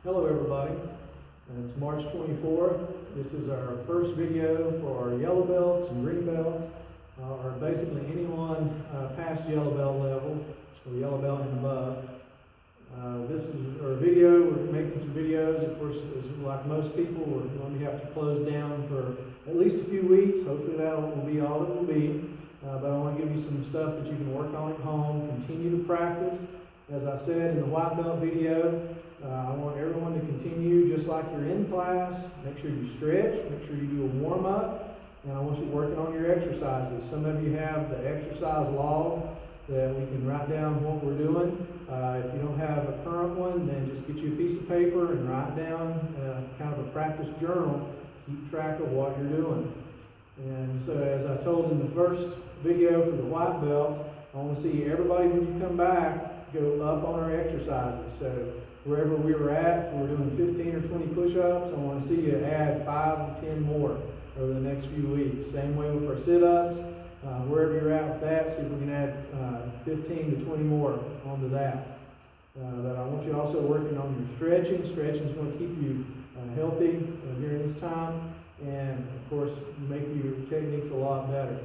Hello everybody, it's March 24th. This is our first video for our yellow belts and green belts, or basically anyone past yellow belt level, or yellow belt and above. This is our video. We're making some videos. Of course, like most people, we're going to have to close down for at least a few weeks. Hopefully that will be all it will be. But I want to give you some stuff that you can work on at home, continue to practice. As I said in the white belt video, I want everyone to continue just like you're in class. Make sure you stretch, make sure you do a warm-up, and I want you working on your exercises. Some of you have the exercise log that we can write down what we're doing. If you don't have a current one, then just get you a piece of paper and write down kind of a practice journal. Keep track of what you're doing. And so as I told in the first video for the white belts, I want to see everybody when you come back go up on our exercises. So wherever we were at, if we're doing 15 or 20 push-ups, I want to see you add 5 to 10 more over the next few weeks. Same way with our sit-ups. Wherever you're at with that, see if we can add 15 to 20 more onto that. But I want you also working on your stretching. Stretching is going to keep you healthy during this time, and of course make your techniques a lot better.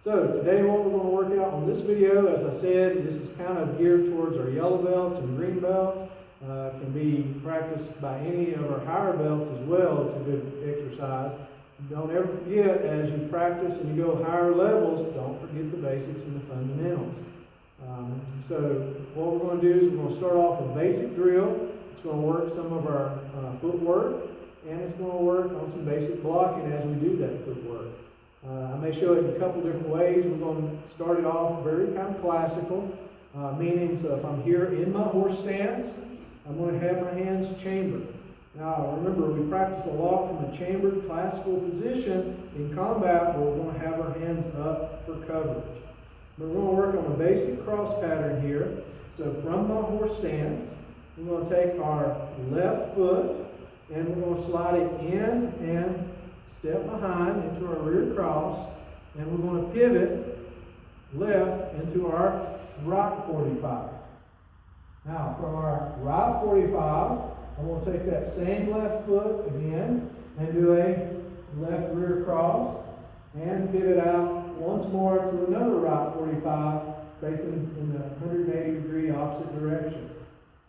So today what we're going to work out on this video, as I said, this is kind of geared towards our yellow belts and green belts. Can be practiced by any of our higher belts as well. It's a good exercise. Don't ever forget, as you practice and you go higher levels, don't forget the basics and the fundamentals. So what we're going to do is we're going to start off with a basic drill. It's going to work some of our footwork, and it's going to work on some basic blocking as we do that footwork. I may show it in a couple different ways. We're going to start it off very kind of classical, meaning so if I'm here in my horse stance, I'm going to have my hands chambered. Now remember, we practice a lot from a chambered classical position. In combat, we're going to have our hands up for coverage. We're going to work on a basic cross pattern here. So from my horse stance, we're going to take our left foot and we're going to slide it in and step behind into our rear cross, and we're going to pivot left into our right 45. Now, from our right 45, I'm going to take that same left foot again and do a left rear cross and pivot out once more to another right 45 facing in the 180 degree opposite direction.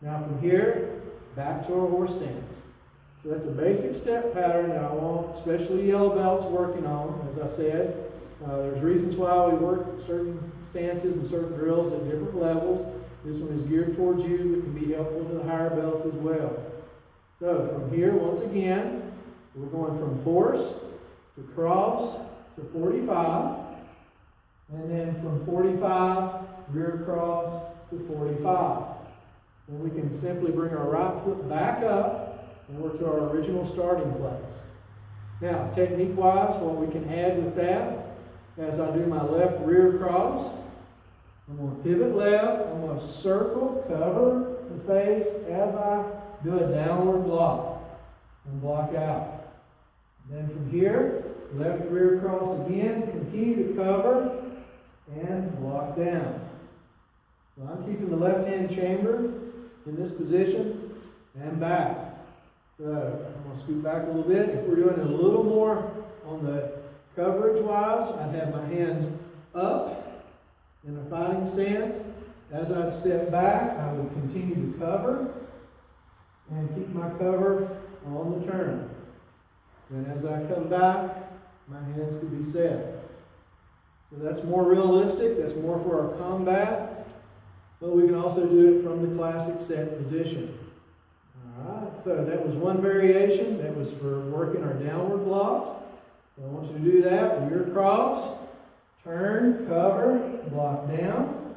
Now from here, back to our horse stance. So that's a basic step pattern that I want especially yellow belts working on. As I said, there's reasons why we work certain stances and certain drills at different levels. This one is geared towards you. It can be helpful to the higher belts as well. So from here, once again, we're going from horse to cross to 45, and then from 45, rear cross to 45. And we can simply bring our right foot back up and we're to our original starting place. Now, technique-wise, what we can add with that, as I do my left rear cross, I'm going to pivot left, I'm going to circle, cover the face as I do a downward block and block out. Then from here, left rear cross again, continue to cover and block down. So I'm keeping the left hand chambered in this position and back. So I'm going to scoot back a little bit. If we're doing a little more on the coverage-wise, I'd have my hands up in a fighting stance. As I'd step back, I would continue to cover and keep my cover on the turn. Then as I come back, my hands could be set. So that's more realistic. That's more for our combat. But we can also do it from the classic set position. Alright, so that was one variation. That was for working our downward blocks. So I want you to do that. Rear cross, turn, cover, block down,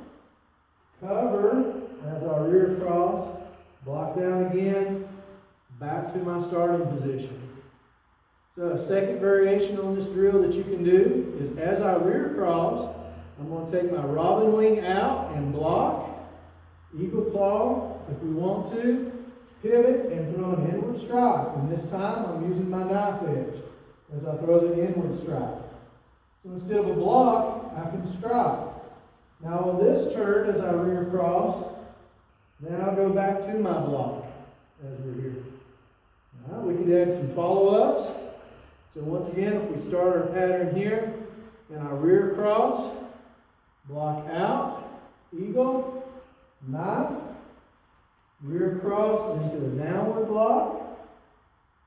cover as our rear cross, block down again, back to my starting position. So a second variation on this drill that you can do is as I rear cross, I'm going to take my robin wing out and block, eagle claw if we want to, pivot and throw an inward strike. And this time I'm using my knife edge as I throw the inward strike. So instead of a block, I can strike. Now on this turn, as I rear cross, then I'll go back to my block. as we're here. All right, we can add some follow-ups. So once again, if we start our pattern here, in our rear cross, block out, eagle, knife, rear cross into the downward block.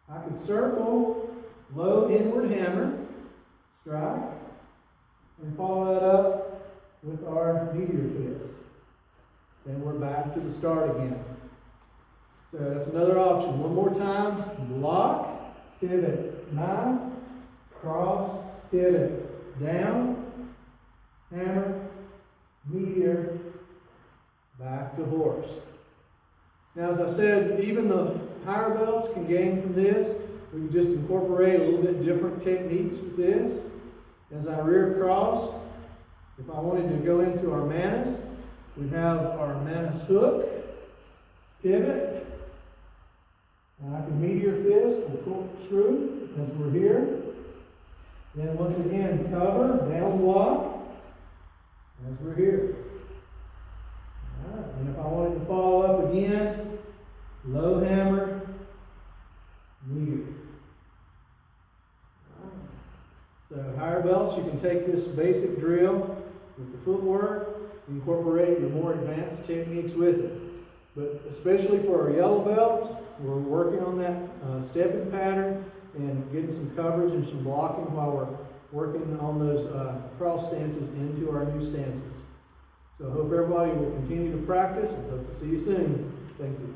I could circle, low inward hammer, strike, and follow that up with our meteor fist. Then we're back to the start again. So that's another option. One more time, block, pivot, knife, cross, pivot, down, hammer, meteor, back to horse. Now, as I said, even the higher belts can gain from this. We can just incorporate a little bit different techniques with this. As I rear cross, if I wanted to go into our Manus, we have our Manus hook, pivot, and I can meteor fist or corkscrew as we're here. Then once again, cover, down block, as we're here. All right. And if I wanted to follow up again, low hammer, meteor. All right. So higher belts, you can take this basic drill with the footwork, incorporate your more advanced techniques with it. But especially for our yellow belts, we're working on that stepping pattern and getting some coverage and some blocking while we're working on those cross stances into our new stances. So I hope everybody will continue to practice and hope to see you soon. Thank you.